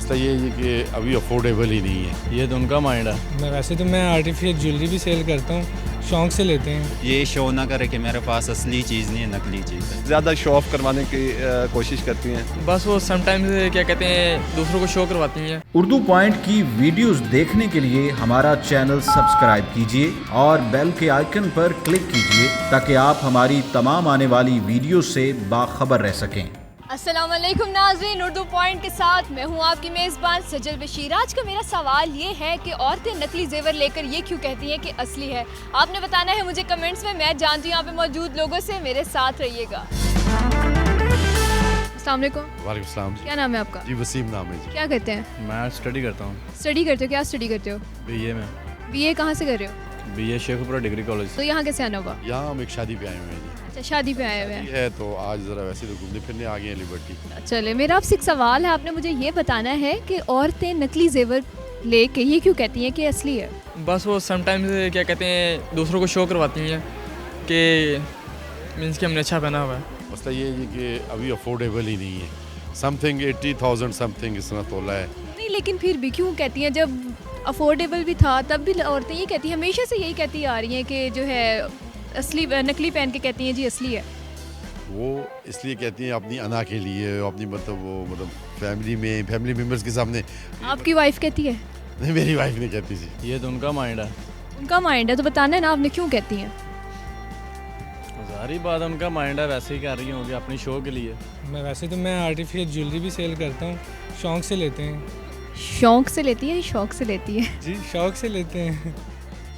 मसला ये है कि अभी अफोर्डेबल ही नहीं है। ये तो उनका माइंड है। वैसे तो मैं आर्टिफिशियल ज्वेलरी भी सेल करता हूँ, शौक से लेते हैं। ये शो ना करे कि मेरे पास असली चीज़ नहीं है, नकली चीज़ है। ज़्यादा शो ऑफ करवाने की कोशिश करती हैं। बस वो समटाइम्स क्या कहते हैं दूसरों को शो करवाती हैं। उर्दू पॉइंट की वीडियोस देखने के लिए हमारा चैनल सब्सक्राइब कीजिए और बेल के आइकन पर क्लिक कीजिए ताकि आप हमारी तमाम आने वाली वीडियो से बाखबर रह सकें। अस्सलाम वालेकुम नाज़रीन, उर्दू पॉइंट के साथ मैं हूँ आपकी मेज़बान सजल बशीर। आज का मेरा सवाल ये है कि औरतें नकली जेवर लेकर ये क्यों कहती हैं कि असली है। आपने बताना है मुझे कमेंट्स में। मैं जानती हूँ यहाँ पे मौजूद लोगों से, मेरे साथ रहिएगा। अस्सलाम वालेकुम। वालेकुम सलाम। क्या नाम है आपका? जी वसीम नाम है जी। क्या करते हैं? मैं स्टडी करता हूँ। स्टडी करते हो? क्या स्टडी करते हो? बीए में। बीए कहाँ से कर रहे हो? BA Sheikhpura degree college. तो यहाँ कैसे आना होगा? यहाँ हम एक शादी पे आए हुए हैं जी। अच्छा, शादी पे आए हुए हैं। है तो आज ज़रा वैसे तो घूमने फिरने आ गए हैं लिबर्टी। चले, मेरा आपसे एक सवाल है। आपने मुझे ये बताना है कि औरतें नकली जेवर लेके ये क्यों कहती हैं कि असली है। बस वो समटाइम्स क्या कहते हैं दूसरों को शो करवाती हैं कि मीन्स कि हमने अच्छा पहना हुआ है। मसला ये है कि अभी अफोर्डेबल ही नहीं है। समथिंग 80,000 समथिंग इतना तोला है। नहीं, लेकिन फिर भी क्यों कहती हैं? जब अफोर्डेबल भी था तब भी औरतें ये कहती हैं, हमेशा से यही कहती आ रही हैं कि जो है असली नकली पहन के कहती हैं जी असली है। वो इसलिए कहती हैं अपनी अना के लिए, अपनी मतलब फैमिली मेम्बर्स के सामने। आपकी वाइफ कहती है? नहीं, मेरी वाइफ नहीं कहती थी। ये तो उनका माइंड है। उनका माइंड है तो बताना है ना आपने क्यों कहती हैं। सारी बात उनका माइंड है, वैसे ही कर रही होंगी अपनी शो के लिए। वैसे तो मैं आर्टिफिशियल ज्वेलरी भी सेल करता हूँ, शौक से लेते हैं। शौक से लेती है? शौक से लेती है जी, शौक से लेते हैं।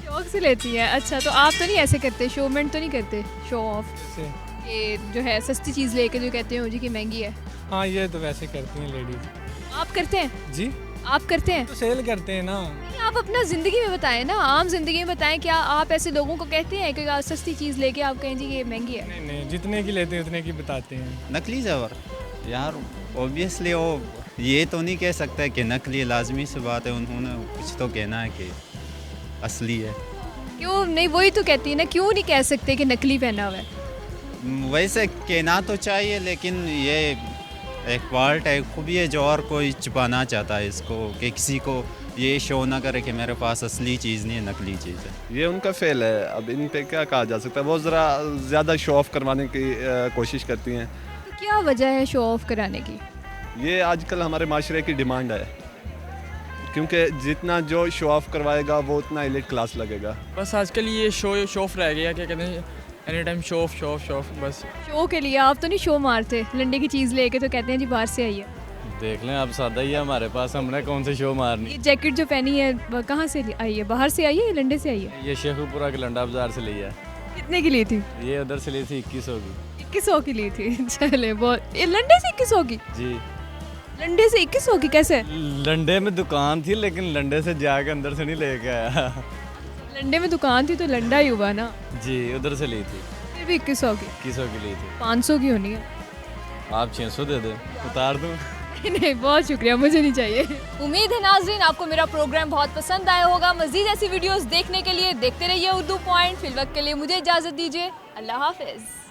शौक से लेती है। अच्छा, तो आप तो नहीं ऐसे करते, शोमेंट तो नहीं करते, शो ऑफ से ये जो है सस्ती चीज़ लेके जो कहते हैं जी कि महंगी है। हाँ, ये तो वैसे करती हैं लेडीज। आप करते हैं? जी, आप करते हैं तो सेल करते हैं ना। नहीं, आप अपना ज़िंदगी में बताएं ना, आम ज़िंदगी में बताएं। क्या आप ऐसे लोगों को कहते हैं कि आप सस्ती चीज़ लेके आप कहें जी ये महंगी है? नहीं नहीं, जितने की लेते हैं उतने की बताते हैं। नकली जेवर यार ऑब्वियसली वो ये तो नहीं कह सकता कि नकली, लाजमी सी बात है। उन्होंने कुछ तो कहना है कि असली है। क्यों नहीं? वही तो कहती है ना, क्यों नहीं कह सकते कि नकली पहना हुआ है? वैसे कहना तो चाहिए, लेकिन ये एक पार्ट है, खूबी है जो और कोई छुपाना चाहता है इसको, कि किसी को ये शो ना करे कि मेरे पास असली चीज़ नहीं है, नकली चीज़ है। ये उनका फेल है। अब इन पे क्या कहा जा सकता है। वो ज़रा ज़्यादा शो ऑफ करवाने की कोशिश करती हैं। तो क्या वजह है शो ऑफ कराने की? ये आजकल हमारे माशरे की डिमांड है, क्योंकि जितना जो शो ऑफ करवाएगा वो उतना एलिट क्लास लगेगा। बस आजकल ये शो ऑफ रह गया, क्या कहते हैं एनी टाइम शो ऑफ बस। शो के लिए आप तो नहीं शो मारते, लंडे की चीज़ लेके तो कहते हैं जी बाहर से आई है। देख लें, अब सादा ही है हमारे पास, हमने कौन से शो मारनी। ये जैकेट जो पहनी है वो कहाँ से आई है? बाहर से आई है या लंडे से आई है? ये शेखपुरा के लंडा बाजार से ली है। कितने की ली थी? ये उधर से ली थी 2100 की। 2100 की ली थी। चले, बहुत। ये लंडे से 2100 की? जी, लंडे से 2100 की कैसे? लंडे में दुकान थी लेकिन लंडे से जाके अंदर से नहीं लेके आया। लंडे में दुकान थी तो लंडा ही हुआ ना। जी, उधर से ली थी। फिर भी 2100 की? 2100 की ली थी। 500 की होनी है। आप 600 दे दे, उतार दूँ। नहीं, बहुत शुक्रिया, मुझे नहीं चाहिए। उम्मीद है नाज़रीन आपको मेरा प्रोग्राम बहुत पसंद आया होगा। मज़ीद ऐसी वीडियोस देखने के लिए देखते रहिए उर्दू पॉइंट। फिलवक्त के लिए मुझे इजाज़त दीजिए। अल्लाह हाफ़िज़।